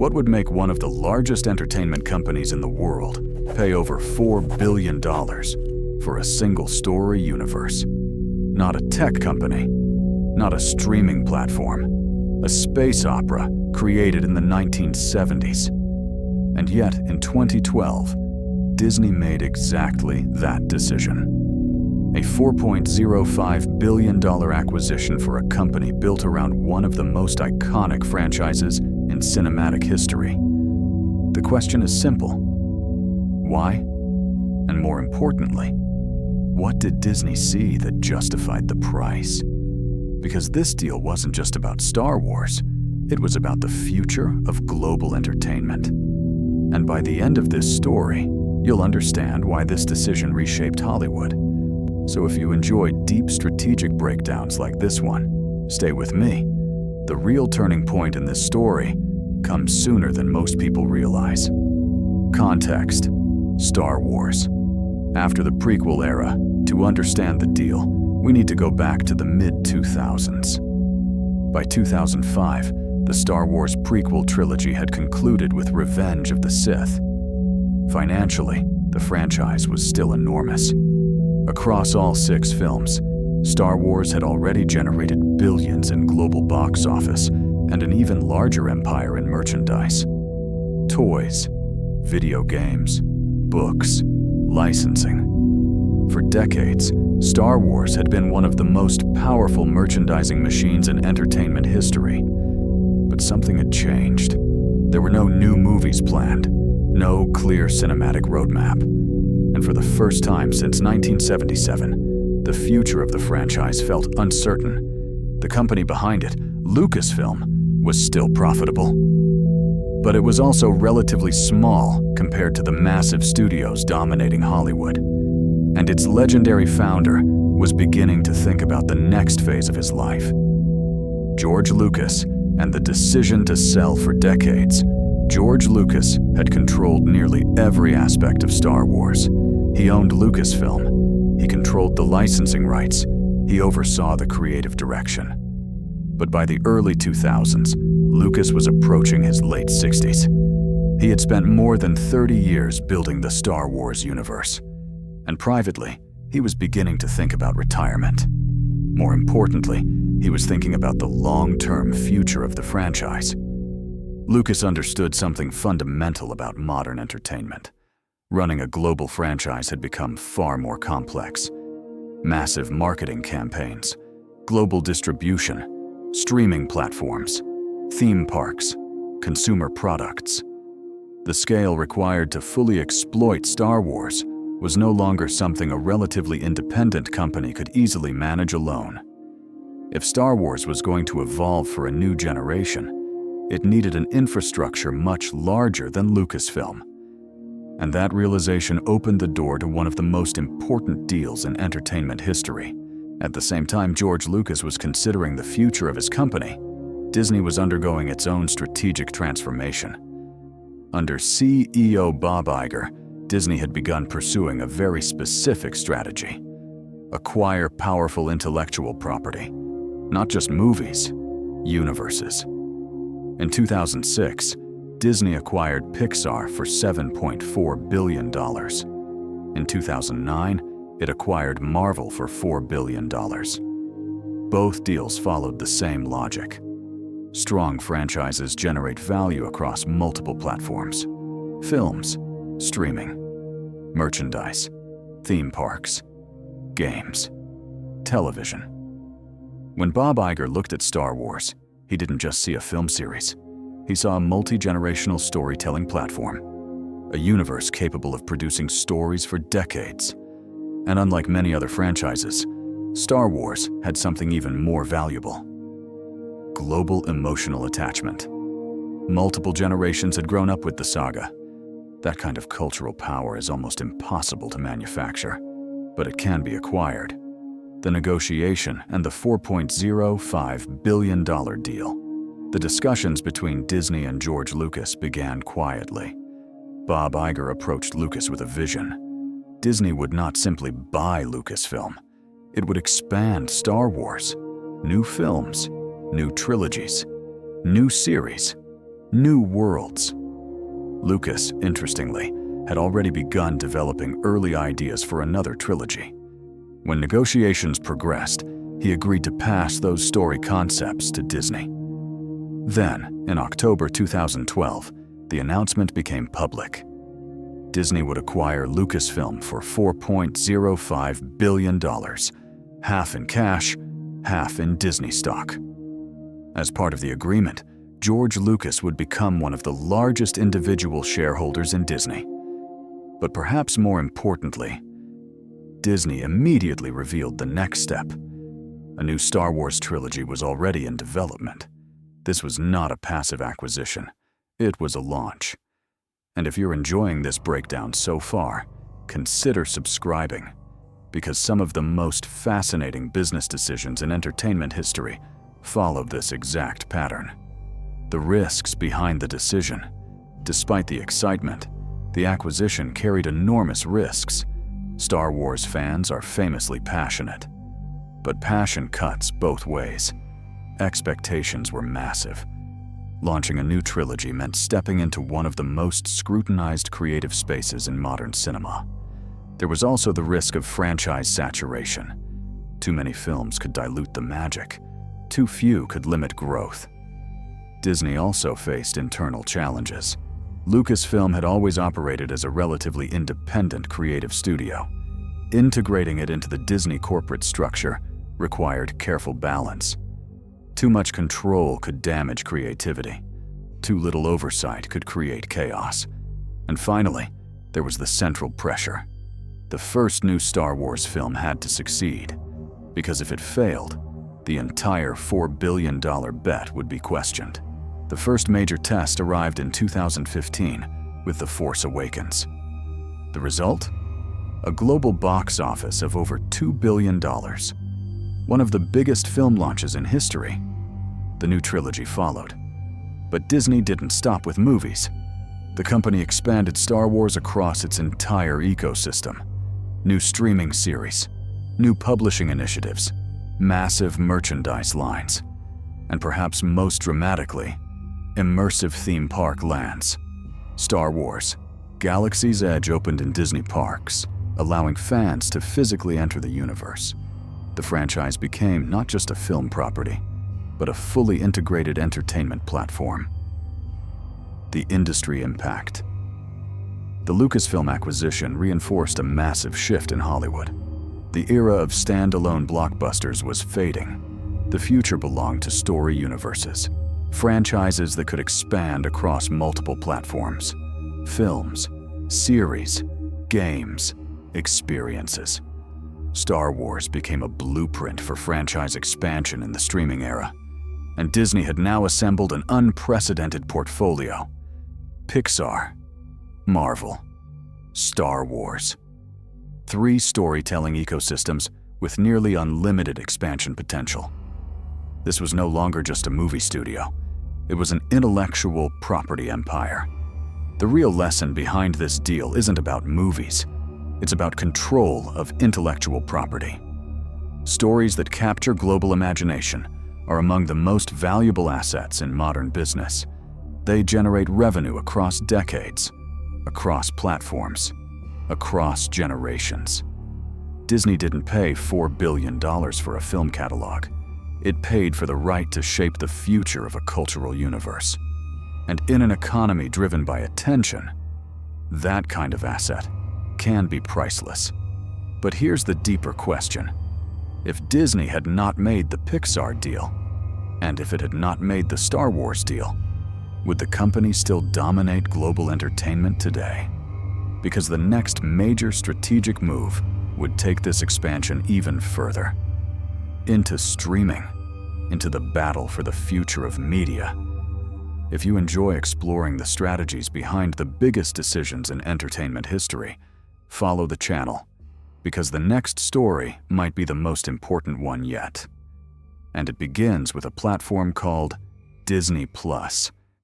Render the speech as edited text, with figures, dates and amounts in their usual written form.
What would make one of the largest entertainment companies in the world pay over $4 billion for a single story universe? Not a tech company, not a streaming platform, a space opera created in the 1970s. And yet, in 2012, Disney made exactly that decision. A $4.05 billion acquisition for a company built around one of the most iconic franchises in cinematic history. The question is simple. Why? And more importantly, what did Disney see that justified the price? Because this deal wasn't just about Star Wars, it was about the future of global entertainment. And by the end of this story, you'll understand why this decision reshaped Hollywood. So if you enjoy deep strategic breakdowns like this one, stay with me. The real turning point in this story comes sooner than most people realize. Context: Star Wars. After the prequel era, to understand the deal, we need to go back to the mid-2000s. By 2005, the Star Wars prequel trilogy had concluded with Revenge of the Sith. Financially, the franchise was still enormous. Across all 6 films, Star Wars had already generated billions in global box office and an even larger empire in merchandise. Toys, video games, books, licensing. For decades, Star Wars had been one of the most powerful merchandising machines in entertainment history. But something had changed. There were no new movies planned, no clear cinematic roadmap. And for the first time since 1977, the future of the franchise felt uncertain. The company behind it, Lucasfilm, was still profitable. But it was also relatively small compared to the massive studios dominating Hollywood. And its legendary founder was beginning to think about the next phase of his life. George Lucas and the decision to sell for decades. George Lucas had controlled nearly every aspect of Star Wars. He owned Lucasfilm. He controlled the licensing rights. He oversaw the creative direction. But by the early 2000s, Lucas was approaching his late 60s. He had spent more than 30 years building the Star Wars universe. And privately, he was beginning to think about retirement. More importantly, he was thinking about the long-term future of the franchise. Lucas understood something fundamental about modern entertainment. Running a global franchise had become far more complex. Massive marketing campaigns, global distribution, streaming platforms, theme parks, consumer products. The scale required to fully exploit Star Wars was no longer something a relatively independent company could easily manage alone. If Star Wars was going to evolve for a new generation, it needed an infrastructure much larger than Lucasfilm. And that realization opened the door to one of the most important deals in entertainment history. At the same time George Lucas was considering the future of his company, Disney was undergoing its own strategic transformation. Under CEO Bob Iger, Disney had begun pursuing a very specific strategy: acquire powerful intellectual property, not just movies, universes. In 2006, Disney acquired Pixar for $7.4 billion. In 2009, it acquired Marvel for $4 billion. Both deals followed the same logic. Strong franchises generate value across multiple platforms: films, streaming, merchandise, theme parks, games, television. When Bob Iger looked at Star Wars, he didn't just see a film series. He saw a multi-generational storytelling platform, a universe capable of producing stories for decades. And unlike many other franchises, Star Wars had something even more valuable: global emotional attachment. Multiple generations had grown up with the saga. That kind of cultural power is almost impossible to manufacture, but it can be acquired. The negotiation and the $4.05 billion deal. The discussions between Disney and George Lucas began quietly. Bob Iger approached Lucas with a vision. Disney would not simply buy Lucasfilm. It would expand Star Wars. New films, new trilogies, new series, new worlds. Lucas, interestingly, had already begun developing early ideas for another trilogy. When negotiations progressed, he agreed to pass those story concepts to Disney. Then, in October 2012, the announcement became public. Disney would acquire Lucasfilm for $4.05 billion, half in cash, half in Disney stock. As part of the agreement, George Lucas would become one of the largest individual shareholders in Disney. But perhaps more importantly, Disney immediately revealed the next step. A new Star Wars trilogy was already in development. This was not a passive acquisition. It was a launch. And if you're enjoying this breakdown so far, consider subscribing, because some of the most fascinating business decisions in entertainment history follow this exact pattern. The risks behind the decision. Despite the excitement, the acquisition carried enormous risks. Star Wars fans are famously passionate. But passion cuts both ways. Expectations were massive. Launching a new trilogy meant stepping into one of the most scrutinized creative spaces in modern cinema. There was also the risk of franchise saturation. Too many films could dilute the magic. Too few could limit growth. Disney also faced internal challenges. Lucasfilm had always operated as a relatively independent creative studio. Integrating it into the Disney corporate structure required careful balance. Too much control could damage creativity. Too little oversight could create chaos. And finally, there was the central pressure. The first new Star Wars film had to succeed, because if it failed, the entire $4 billion bet would be questioned. The first major test arrived in 2015 with The Force Awakens. The result? A global box office of over $2 billion. One of the biggest film launches in history. The new trilogy followed. But Disney didn't stop with movies. The company expanded Star Wars across its entire ecosystem. New streaming series, new publishing initiatives, massive merchandise lines, and perhaps most dramatically, immersive theme park lands. Star Wars: Galaxy's Edge opened in Disney parks, allowing fans to physically enter the universe. The franchise became not just a film property, but a fully integrated entertainment platform. The industry impact. The Lucasfilm acquisition reinforced a massive shift in Hollywood. The era of standalone blockbusters was fading. The future belonged to story universes, franchises that could expand across multiple platforms. Films, series, games, experiences. Star Wars became a blueprint for franchise expansion in the streaming era. And Disney had now assembled an unprecedented portfolio. Pixar, Marvel, Star Wars. 3 storytelling ecosystems with nearly unlimited expansion potential. This was no longer just a movie studio. It was an intellectual property empire. The real lesson behind this deal isn't about movies. It's about control of intellectual property. Stories that capture global imagination are among the most valuable assets in modern business. They generate revenue across decades, across platforms, across generations. Disney didn't pay $4 billion for a film catalog. It paid for the right to shape the future of a cultural universe. And in an economy driven by attention, that kind of asset can be priceless. But here's the deeper question. If Disney had not made the Pixar deal, and if it had not made the Star Wars deal, would the company still dominate global entertainment today? Because the next major strategic move would take this expansion even further. Into streaming, into the battle for the future of media. If you enjoy exploring the strategies behind the biggest decisions in entertainment history, follow the channel, because the next story might be the most important one yet. And it begins with a platform called Disney Plus.